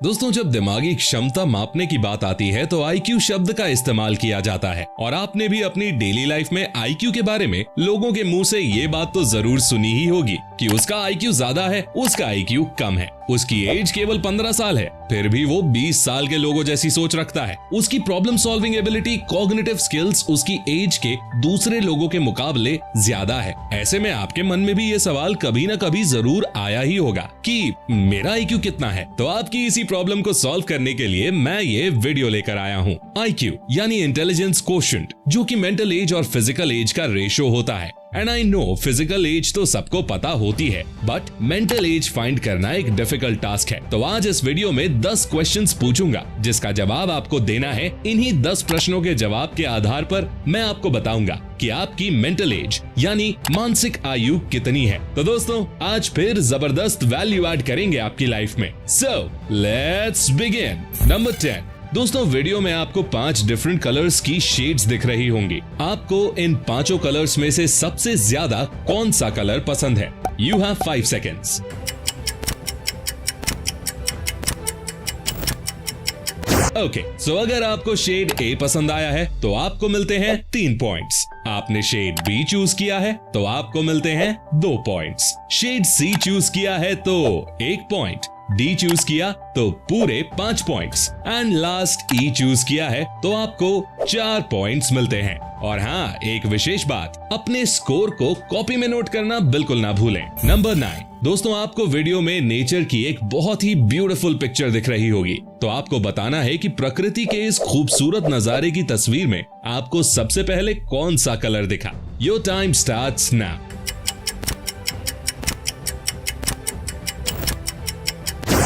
दोस्तों, जब दिमागी क्षमता मापने की बात आती है तो IQ शब्द का इस्तेमाल किया जाता है और आपने भी अपनी डेली लाइफ में IQ के बारे में लोगों के मुंह से ये बात तो जरूर सुनी ही होगी कि उसका IQ ज्यादा है, उसका IQ कम है, उसकी एज केवल 15 साल है, फिर भी वो 20 साल के लोगों जैसी सोच रखता है, उसकी problem solving ability, cognitive skills उसकी एज के दूसरे लोगों के मुकाबले ज्यादा है। ऐसे में आपके मन में भी ये सवाल कभी न कभी जरूर आया ही होगा कि मेरा IQ कितना है। तो आपकी इसी प्रॉब्लम को सॉल्व करने के लिए मैं ये वीडियो लेकर आया हूँ। IQ यानी इंटेलिजेंस कोशेंट, जो कि मेंटल एज और फिजिकल एज का रेशो होता है। And I know physical age तो सबको पता होती है, बट मेंटल एज फाइंड करना एक डिफिकल्ट टास्क है। तो आज इस वीडियो में 10 क्वेश्चंस पूछूंगा, जिसका जवाब आपको देना है। इन्हीं 10 प्रश्नों के जवाब के आधार पर मैं आपको बताऊंगा कि आपकी मेंटल एज यानी मानसिक आयु कितनी है। तो दोस्तों, आज फिर जबरदस्त वैल्यू ऐड करेंगे आपकी लाइफ में। So let's begin. नंबर 10। दोस्तों, वीडियो में आपको 5 डिफरेंट कलर्स की शेड्स दिख रही होंगी। आपको इन 5 कलर्स में से सबसे ज्यादा कौन सा कलर पसंद है? You have 5 seconds. Okay, so अगर आपको शेड A पसंद आया है तो आपको मिलते हैं 3 पॉइंट्स। आपने शेड B चूज किया है तो आपको मिलते हैं 2 पॉइंट्स। शेड C चूज किया है तो 1 पॉइंट। D चूज किया तो पूरे 5 points and last E choose किया है तो आपको 4 पॉइंट्स मिलते हैं। और हाँ, एक विशेष बात, अपने स्कोर को कॉपी में नोट करना बिल्कुल ना भूलें। नंबर 9। दोस्तों, आपको वीडियो में नेचर की एक बहुत ही ब्यूटीफुल पिक्चर दिख रही होगी, तो आपको बताना है कि प्रकृति के इस खूबसूरत नजारे की तस्वीर में आपको सबसे पहले कौन सा कलर दिखा। Your time starts now.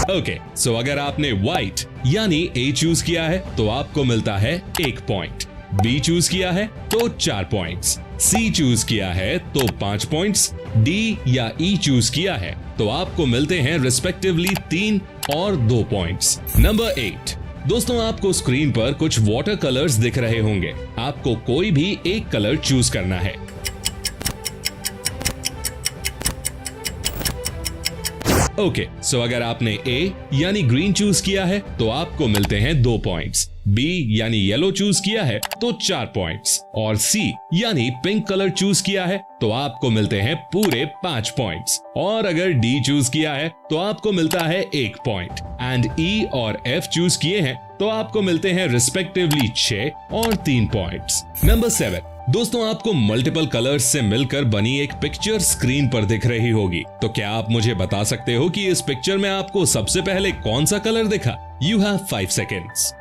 Okay, so अगर आपने व्हाइट यानी A चूज किया है तो आपको मिलता है 1 पॉइंट। B चूज किया है तो 4 पॉइंट्स। C चूज किया है तो 5 पॉइंट्स। D या E चूज किया है तो आपको मिलते हैं रिस्पेक्टिवली 3 और 2 पॉइंट्स। नंबर 8। दोस्तों, आपको स्क्रीन पर कुछ वाटर कलर्स दिख रहे होंगे। आपको कोई भी एक कलर चूज करना है। ओके, सो अगर आपने A यानी ग्रीन चूज किया है तो आपको मिलते हैं 2 पॉइंट्स। B यानी येलो चूज किया है तो 4 पॉइंट्स और C यानी पिंक कलर चूज किया है तो आपको मिलते हैं पूरे 5 पॉइंट्स। और अगर D चूज किया है तो आपको मिलता है 1 पॉइंट एंड E और F चूज किए हैं तो आपको मिलते हैं रिस्पेक्टिवली 6 और 3 पॉइंट्स। नंबर 7। दोस्तों, आपको मल्टीपल कलर्स से मिलकर बनी एक पिक्चर स्क्रीन पर दिख रही होगी, तो क्या आप मुझे बता सकते हो कि इस पिक्चर में आपको सबसे पहले कौन सा कलर दिखा? You have 5 seconds.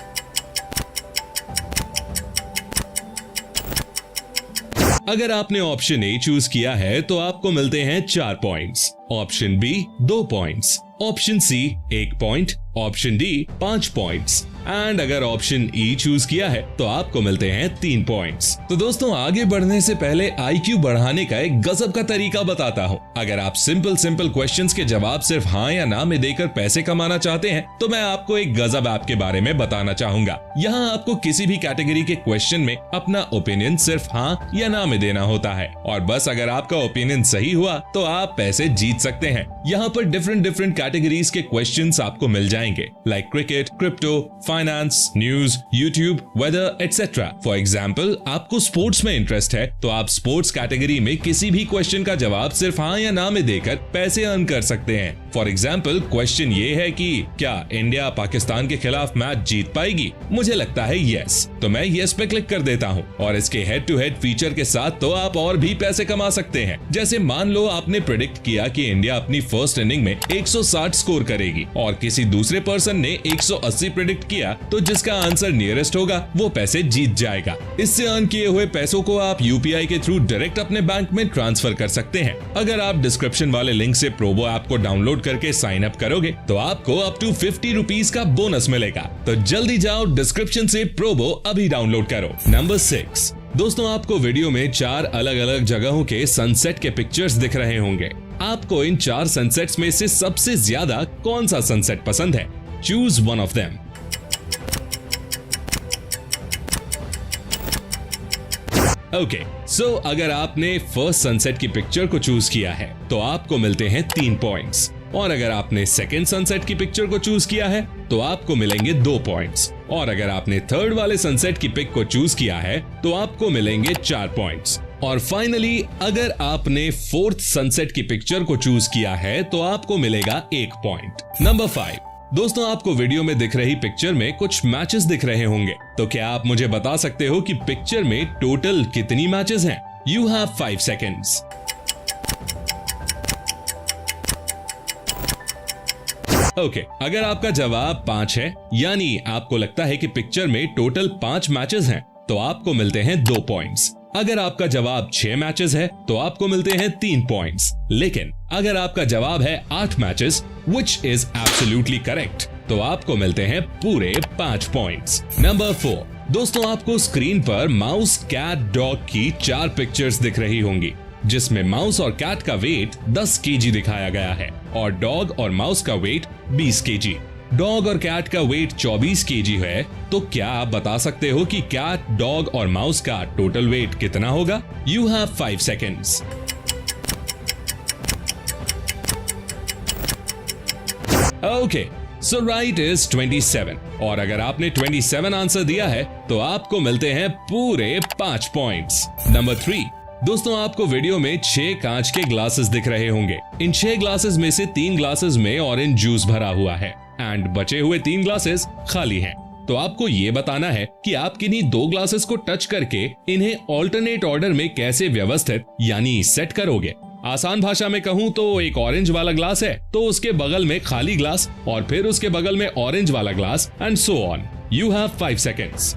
अगर आपने ऑप्शन A चूज किया है तो आपको मिलते हैं 4 points, option B 2 points, option C 1 point, option D 5 points and अगर ऑप्शन E चूज किया है तो आपको मिलते हैं 3 पॉइंट्स। तो दोस्तों, आगे बढ़ने से पहले IQ बढ़ाने का एक गजब का तरीका बताता हूँ। अगर आप सिंपल क्वेश्चंस के जवाब सिर्फ हाँ या ना में देकर पैसे कमाना चाहते हैं तो मैं आपको एक गजब ऐप के बारे में बताना चाहूंगा। यहाँ आपको किसी भी कैटेगरी के क्वेश्चन में अपना ओपिनियन सिर्फ हाँ या ना में देना होता है और बस अगर आपका ओपिनियन सही हुआ तो आप पैसे जीत सकते हैं। यहाँ पर डिफरेंट कैटेगरीज के क्वेश्चंस आपको मिल जाएंगे, like cricket, crypto, finance, news, YouTube, weather etcetera. For example, आपको स्पोर्ट्स में इंटरेस्ट है तो आप स्पोर्ट्स कैटेगरी में किसी भी क्वेश्चन का जवाब सिर्फ हाँ या ना में देकर पैसे अर्न कर सकते हैं। फॉर एग्जाम्पल, क्वेश्चन ये है कि क्या इंडिया पाकिस्तान के खिलाफ मैच जीत पाएगी? मुझे लगता है यस, तो मैं यस पे क्लिक कर देता हूँ और इसके हेड टू हेड फीचर के साथ तो आप और भी पैसे कमा सकते हैं। जैसे मान लो आपने प्रेडिक्ट किया कि इंडिया अपनी फर्स्ट इनिंग में 160 स्कोर करेगी और किसी दूसरे पर्सन ने 180 प्रेडिक्ट किया, तो जिसका आंसर नियरेस्ट होगा वो पैसे जीत जाएगा। इससे अर्न किए हुए पैसों को आप UPI के थ्रू डायरेक्ट अपने बैंक में ट्रांसफर कर सकते हैं। अगर आप डिस्क्रिप्शन वाले लिंक से प्रोबो ऐप को डाउनलोड करके साइन अप करोगे तो आपको अप टू 50 रुपीज का बोनस मिलेगा। तो जल्दी जाओ, डिस्क्रिप्शन से प्रोबो अभी डाउनलोड करो। नंबर 6। दोस्तों, आपको वीडियो में 4 अलग अलग जगहों के सनसेट के पिक्चर्स दिख रहे होंगे। आपको इन 4 सनसेट्स में से सबसे ज्यादा कौन सा सनसेट पसंद है? Choose one of them. Okay, so अगर आपने फर्स्ट सनसेट की पिक्चर को चूज किया है तो आपको मिलते हैं 3 पॉइंट्स। और अगर आपने सेकेंड सनसेट की पिक्चर को चूज किया है तो आपको मिलेंगे 2 पॉइंट्स, और अगर आपने थर्ड वाले सनसेट की पिक को चूज किया है तो आपको मिलेंगे 4 पॉइंट्स, और फाइनली अगर आपने फोर्थ सनसेट की पिक्चर को चूज किया है तो आपको मिलेगा 1 पॉइंट। नंबर 5, दोस्तों आपको वीडियो में दिख रही पिक्चर में कुछ मैचेस दिख रहे होंगे, तो क्या आप मुझे बता सकते हो कि पिक्चर में टोटल कितनी मैचेस हैं? You have 5 seconds. ओके, अगर आपका जवाब 5 है, यानी आपको लगता है कि पिक्चर में टोटल 5 मैचेस हैं, तो आपको मिलते हैं 2 पॉइंट्स। अगर आपका जवाब 6 मैचेस है तो आपको मिलते हैं 3 पॉइंट्स। लेकिन अगर आपका जवाब है 8 matches, which is absolutely correct, तो आपको मिलते हैं पूरे 5 पॉइंट्स। नंबर 4, दोस्तों आपको स्क्रीन पर माउस, कैट, डॉग की 4 पिक्चर्स दिख रही होंगी, जिसमें माउस और कैट का वेट 10 केजी दिखाया गया है और डॉग और माउस का वेट 20 केजी। डॉग और कैट का वेट 24 केजी है, तो क्या आप बता सकते हो कि कैट, डॉग और माउस का टोटल वेट कितना होगा? You have 5 seconds. Okay, so right is 27, और अगर आपने 27 आंसर दिया है तो आपको मिलते हैं पूरे 5 पॉइंट्स। नंबर 3, दोस्तों आपको वीडियो में 6 कांच के ग्लासेस दिख रहे होंगे। इन 6 ग्लासेस में से 3 ग्लासेस में ऑरेंज जूस भरा हुआ है एंड बचे हुए 3 ग्लासेस खाली हैं। तो आपको ये बताना है कि आप किन्हीं 2 ग्लासेस को टच करके इन्हें ऑल्टरनेट ऑर्डर में कैसे व्यवस्थित यानी सेट करोगे। आसान भाषा में कहूं तो एक ऑरेंज वाला ग्लास है तो उसके बगल में खाली ग्लास और फिर उसके बगल में ऑरेंज वाला glass and so on. You have 5 seconds.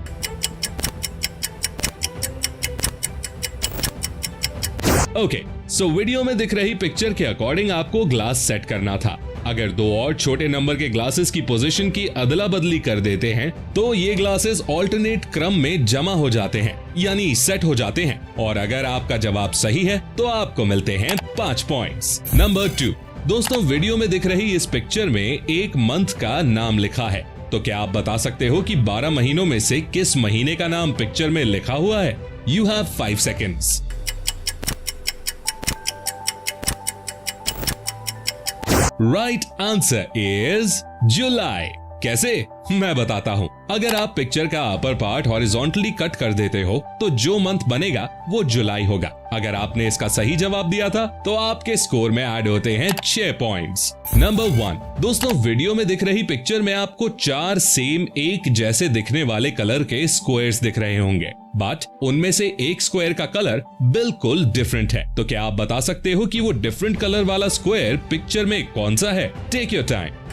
Okay, so video में दिख रही पिक्चर के अकॉर्डिंग आपको ग्लास सेट करना था। अगर 2 और छोटे नंबर के ग्लासेस की पोजीशन की अदला बदली कर देते हैं तो ये ग्लासेस ऑल्टरनेट क्रम में जमा हो जाते हैं यानी सेट हो जाते हैं, और अगर आपका जवाब सही है तो आपको मिलते हैं 5 पॉइंट्स। नंबर 2, दोस्तों वीडियो में दिख रही इस पिक्चर में एक मंथ का नाम लिखा है, तो क्या आप बता सकते हो कि 12 महीनों में से किस महीने का नाम पिक्चर में लिखा हुआ है? You have 5 seconds. Right answer is July. कैसे? मैं बताता हूँ। अगर आप पिक्चर का अपर पार्ट हॉरिजॉन्टली कट कर देते हो तो जो मंथ बनेगा वो जुलाई होगा। अगर आपने इसका सही जवाब दिया था तो आपके स्कोर में ऐड होते हैं 6 पॉइंट्स। नंबर 1, दोस्तों वीडियो में दिख रही पिक्चर में आपको 4 सेम एक जैसे दिखने वाले कलर के स्क्वायर्स दिख रहे होंगे, बट उनमें से एक स्क्वायर का कलर बिल्कुल डिफरेंट है। तो क्या आप बता सकते हो कि वो डिफरेंट कलर वाला स्क्वायर पिक्चर में कौन सा है? Take your time.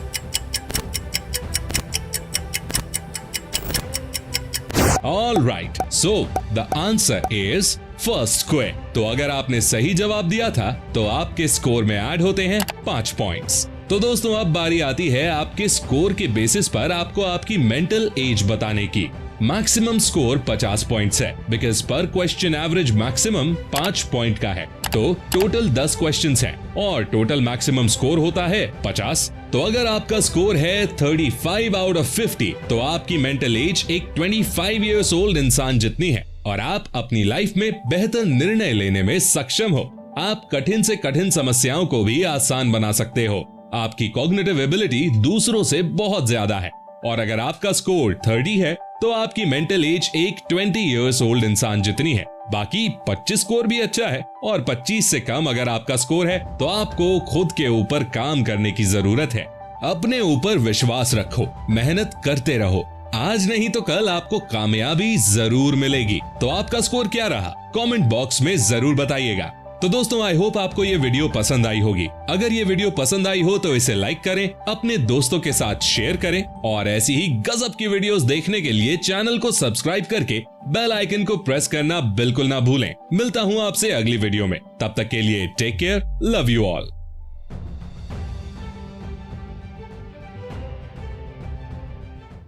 All right, so the answer is first square। तो अगर आपने सही जवाब दिया था तो आपके स्कोर में ऐड होते हैं 5 पॉइंट्स। तो दोस्तों अब बारी आती है आपके स्कोर के बेसिस पर आपको आपकी मेंटल एज बताने की। मैक्सिमम स्कोर 50 पॉइंट्स है बिकॉज पर क्वेश्चन एवरेज मैक्सिमम 5 पॉइंट का है। तो टोटल 10 क्वेश्चंस हैं और टोटल मैक्सिमम स्कोर होता है 50। तो अगर आपका स्कोर है 35 आउट ऑफ 50 तो आपकी मेंटल एज एक 25 इयर्स ओल्ड इंसान जितनी है और आप अपनी लाइफ में बेहतर निर्णय लेने में सक्षम हो। आप कठिन से कठिन समस्याओं को भी आसान बना सकते हो। आपकी कॉग्निटिव एबिलिटी दूसरों से बहुत ज्यादा है और अगर आपका स्कोर 30 है तो आपकी मेंटल एज एक 20 इयर्स ओल्ड इंसान जितनी है। बाकी 25 स्कोर भी अच्छा है और 25 से कम अगर आपका स्कोर है तो आपको खुद के ऊपर काम करने की जरूरत है। अपने ऊपर विश्वास रखो, मेहनत करते रहो। आज नहीं तो कल आपको कामयाबी जरूर मिलेगी। तो आपका स्कोर क्या रहा? कमेंट बॉक्स में जरूर बताइएगा। तो दोस्तों आई होप आपको ये वीडियो पसंद आई होगी। अगर ये वीडियो पसंद आई हो तो इसे लाइक करें, अपने दोस्तों के साथ शेयर करें और ऐसी ही गजब की वीडियोस देखने के लिए चैनल को सब्सक्राइब करके बेल आइकन को प्रेस करना बिल्कुल ना भूलें। मिलता हूँ आपसे अगली वीडियो में, तब तक के लिए take care, love you all.